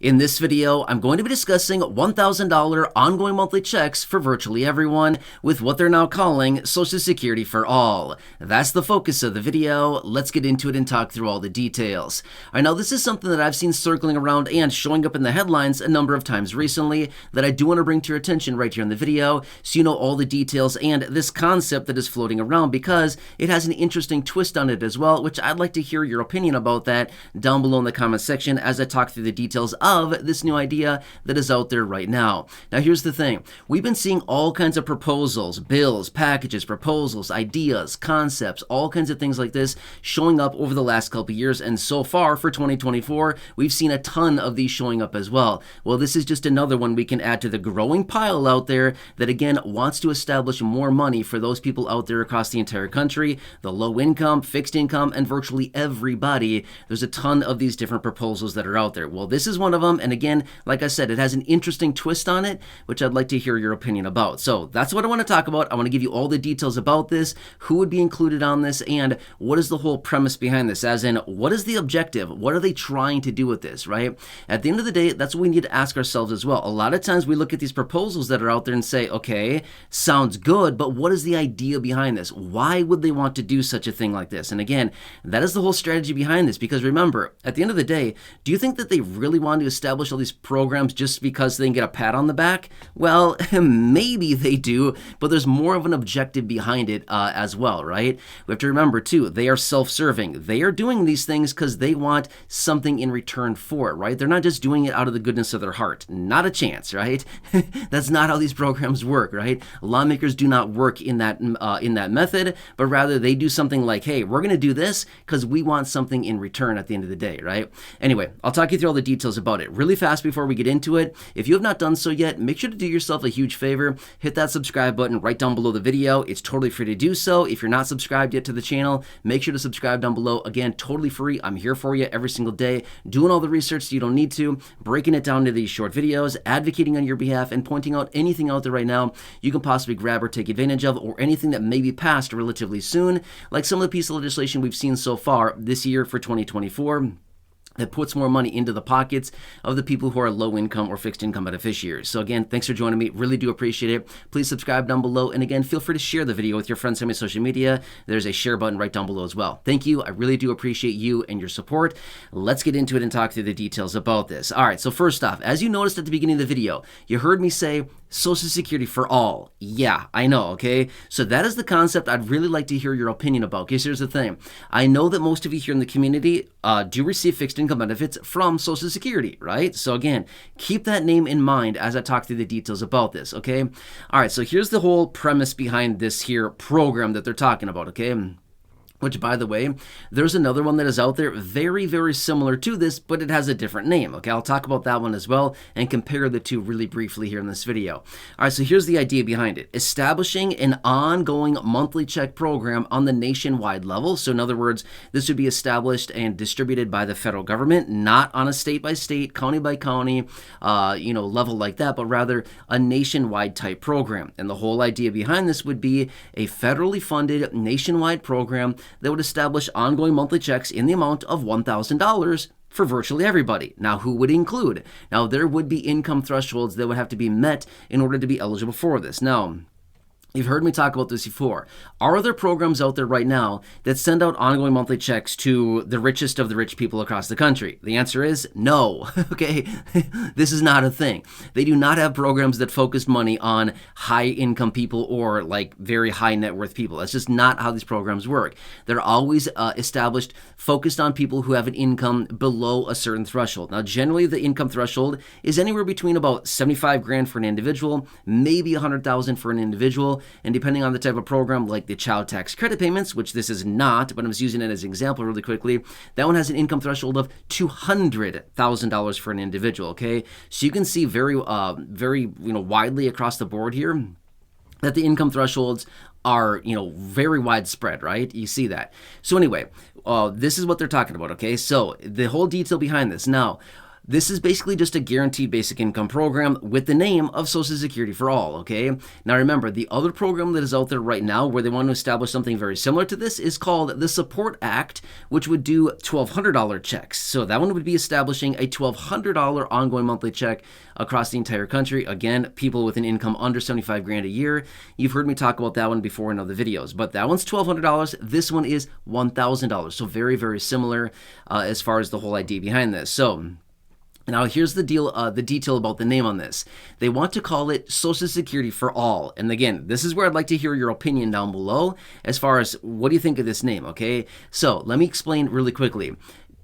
In this video, I'm going to be discussing $1,000 ongoing monthly checks for virtually everyone with what they're now calling Social Security for All. That's the focus of the video. Let's get into it and talk through all the details. I know this is something that I've seen circling around and showing up in the headlines a number of times recently that I do want to bring to your attention right here in the video so you know all the details and this concept that is floating around because it has an interesting twist on it as well, which I'd like to hear your opinion about that down below in the comment section as I talk through the details of this new idea that is out there right now. Now, here's the thing. We've been seeing all kinds of proposals, bills, packages, proposals, ideas, concepts, all kinds of things like this showing up over the last couple of years. And so far for 2024, we've seen a ton of these showing up as well. Well, this is just another one we can add to the growing pile out there that, again, wants to establish more money for those people out there across the entire country, the low income, fixed income, and virtually everybody. There's a ton of these different proposals that are out there. Well, this is one of them. And again, like I said, it has an interesting twist on it, which I'd like to hear your opinion about. So that's what I want to talk about. I want to give you all the details about this, who would be included on this, and what is the whole premise behind this, as in what is the objective? What are they trying to do with this, right? At the end of the day, that's what we need to ask ourselves as well. A lot of times we look at these proposals that are out there and say, okay, sounds good, but what is the idea behind this? Why would they want to do such a thing like this? And again, that is the whole strategy behind this, because remember, at the end of the day, do you think that they really want to establish all these programs just because they can get a pat on the back? Well, maybe they do, but there's more of an objective behind it as well, right? We have to remember too, they are self-serving. They are doing these things because they want something in return for it, right? They're not just doing it out of the goodness of their heart. Not a chance, right? That's not how these programs work, right? Lawmakers do not work in that method, but rather they do something like, hey, we're going to do this because we want something in return at the end of the day, right? Anyway, I'll talk you through all the details about it really fast before we get into it. If you have not done so yet, make sure to do yourself a huge favor. Hit that subscribe button right down below the video. It's totally free to do so. If you're not subscribed yet to the channel, make sure to subscribe down below. Again, totally free. I'm here for you every single day, doing all the research so you don't need to, breaking it down into these short videos, advocating on your behalf, and pointing out anything out there right now you can possibly grab or take advantage of, or anything that may be passed relatively soon, like some of the pieces of legislation we've seen so far this year for 2024. That puts more money into the pockets of the people who are low income or fixed income beneficiaries. So again, thanks for joining me. Really do appreciate it. Please subscribe down below. And again, feel free to share the video with your friends on my social media. There's a share button right down below as well. Thank you. I really do appreciate you and your support. Let's get into it and talk through the details about this. All right. So first off, as you noticed at the beginning of the video, you heard me say Social Security for all. Yeah, I know, okay? So that is the concept I'd really like to hear your opinion about. Because here's the thing. I know that most of you here in the community do receive fixed income benefits from Social Security, right? So again, keep that name in mind as I talk through the details about this, okay? All right, so here's the whole premise behind this here program that they're talking about, okay? Which, by the way, there's another one that is out there very, very similar to this, but it has a different name. Okay, I'll talk about that one as well and compare the two really briefly here in this video. All right, so here's the idea behind it. Establishing an ongoing monthly check program on the nationwide level. So in other words, this would be established and distributed by the federal government, not on a state-by-state, county-by-county, level like that, but rather a nationwide type program. And the whole idea behind this would be a federally funded nationwide program that would establish ongoing monthly checks in the amount of $1,000 for virtually everybody. Now, who would include? Now, there would be income thresholds that would have to be met in order to be eligible for this. Now, you've heard me talk about this before. Are there programs out there right now that send out ongoing monthly checks to the richest of the rich people across the country? The answer is no. Okay, this is not a thing. They do not have programs that focus money on high income people or like very high net worth people. That's just not how these programs work. They're always established, focused on people who have an income below a certain threshold. Now, generally the income threshold is anywhere between about 75 grand for an individual, maybe 100,000 for an individual. And depending on the type of program, like the child tax credit payments, which this is not, but I'm just using it as an example really quickly, that one has an income threshold of $200,000 for an individual, okay? So you can see very widely across the board here that the income thresholds are, very widespread, right? You see that. So anyway, this is what they're talking about, okay? So the whole detail behind this. Now, This is basically just a guaranteed basic income program with the name of Social Security for All, okay? Now remember, the other program that is out there right now where they want to establish something very similar to this is called the Support Act, which would do $1,200 checks. So that one would be establishing a $1,200 ongoing monthly check across the entire country. Again, people with an income under 75 grand a year. You've heard me talk about that one before in other videos, but that one's $1,200. This one is $1,000. So very, very similar as far as the whole idea behind this. So now here's the deal, the detail about the name on this. They want to call it Social Security for All. And again, this is where I'd like to hear your opinion down below as far as what do you think of this name, okay? So let me explain really quickly.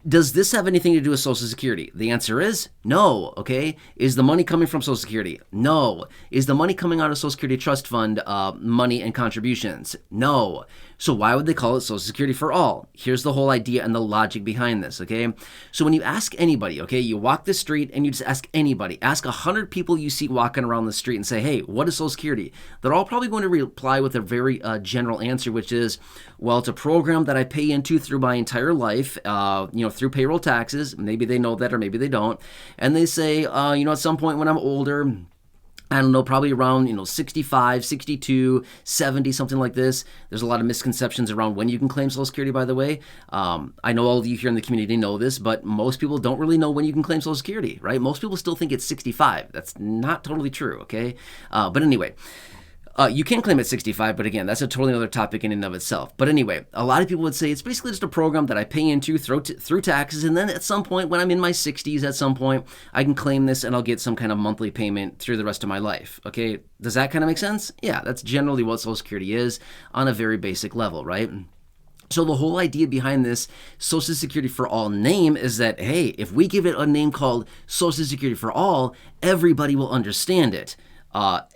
Does this have anything to do with Social Security? The answer is no, okay? Is the money coming from Social Security? No. Is the money coming out of Social Security Trust Fund money and contributions? No. So why would they call it Social Security for All? Here's the whole idea and the logic behind this, okay? So when you ask anybody, okay, you walk the street and you just ask anybody, ask 100 people you see walking around the street and say, hey, what is Social Security? They're all probably going to reply with a very general answer, which is, well, it's a program that I pay into through my entire life, through payroll taxes. Maybe they know that or maybe they don't. And they say, at some point when I'm older, I don't know, probably around, 65, 62, 70, something like this. There's a lot of misconceptions around when you can claim Social Security, by the way. I know all of you here in the community know this, but most people don't really know when you can claim Social Security, right? Most people still think it's 65. That's not totally true, okay? But anyway, you can claim at 65, but again, that's a totally other topic in and of itself. But anyway, a lot of people would say it's basically just a program that I pay into through taxes, and then at some point, when I'm in my 60s, at some point, I can claim this and I'll get some kind of monthly payment through the rest of my life, okay? Does that kind of make sense? Yeah, that's generally what Social Security is on a very basic level, right? So the whole idea behind this Social Security for All name is that, hey, if we give it a name called Social Security for All, everybody will understand it.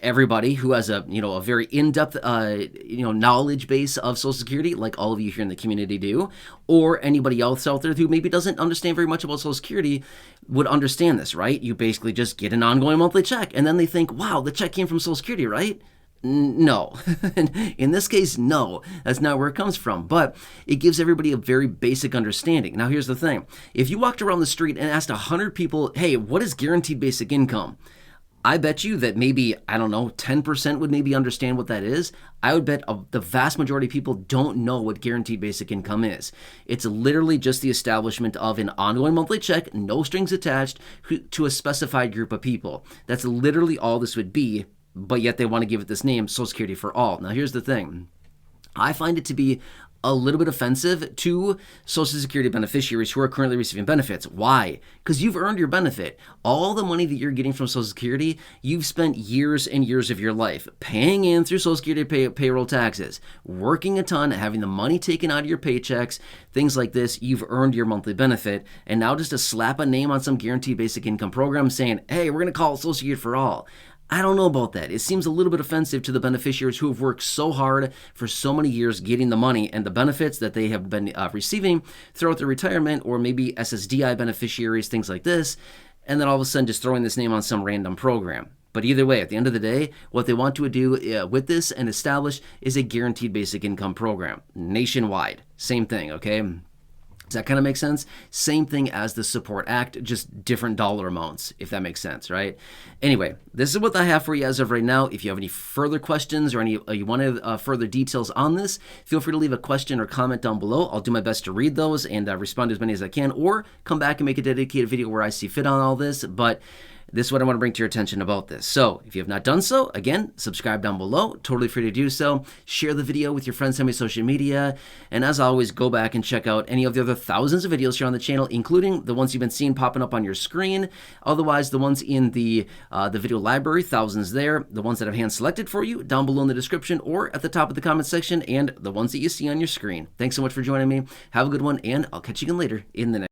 Everybody who has a very in-depth knowledge base of Social Security, like all of you here in the community do, or anybody else out there who maybe doesn't understand very much about Social Security would understand this, right? You basically just get an ongoing monthly check, and then they think, wow, the check came from Social Security, right? No. In this case, no. That's not where it comes from. But it gives everybody a very basic understanding. Now, here's the thing. If you walked around the street and asked 100 people, hey, what is guaranteed basic income? I bet you that maybe, 10% would maybe understand what that is. I would bet the vast majority of people don't know what guaranteed basic income is. It's literally just the establishment of an ongoing monthly check, no strings attached, to a specified group of people. That's literally all this would be, but yet they want to give it this name, Social Security for All. Now, here's the thing. I find it to be a little bit offensive to Social Security beneficiaries who are currently receiving benefits. Why? Because you've earned your benefit. All the money that you're getting from Social Security, you've spent years and years of your life paying in through Social Security payroll taxes, working a ton, having the money taken out of your paychecks, things like this. You've earned your monthly benefit. And now just to slap a name on some guaranteed basic income program saying, hey, we're going to call it Social Security for All. I don't know about that. It seems a little bit offensive to the beneficiaries who have worked so hard for so many years getting the money and the benefits that they have been receiving throughout their retirement, or maybe SSDI beneficiaries, things like this, and then all of a sudden just throwing this name on some random program. But either way, at the end of the day, what they want to do with this and establish is a guaranteed basic income program nationwide. Same thing, okay? Does that kind of make sense? Same thing as the Support Act, just different dollar amounts, if that makes sense, right? Anyway, this is what I have for you as of right now. If you have any further questions or you want further details on this, feel free to leave a question or comment down below. I'll do my best to read those and respond to as many as I can, or come back and make a dedicated video where I see fit on all this. But this is what I want to bring to your attention about this. So if you have not done so, again, subscribe down below. Totally free to do so. Share the video with your friends on social media. And as always, go back and check out any of the other thousands of videos here on the channel, including the ones you've been seeing popping up on your screen. Otherwise, the ones in the video library, thousands there. The ones that I've hand selected for you down below in the description or at the top of the comment section, and the ones that you see on your screen. Thanks so much for joining me. Have a good one, and I'll catch you again later in the next.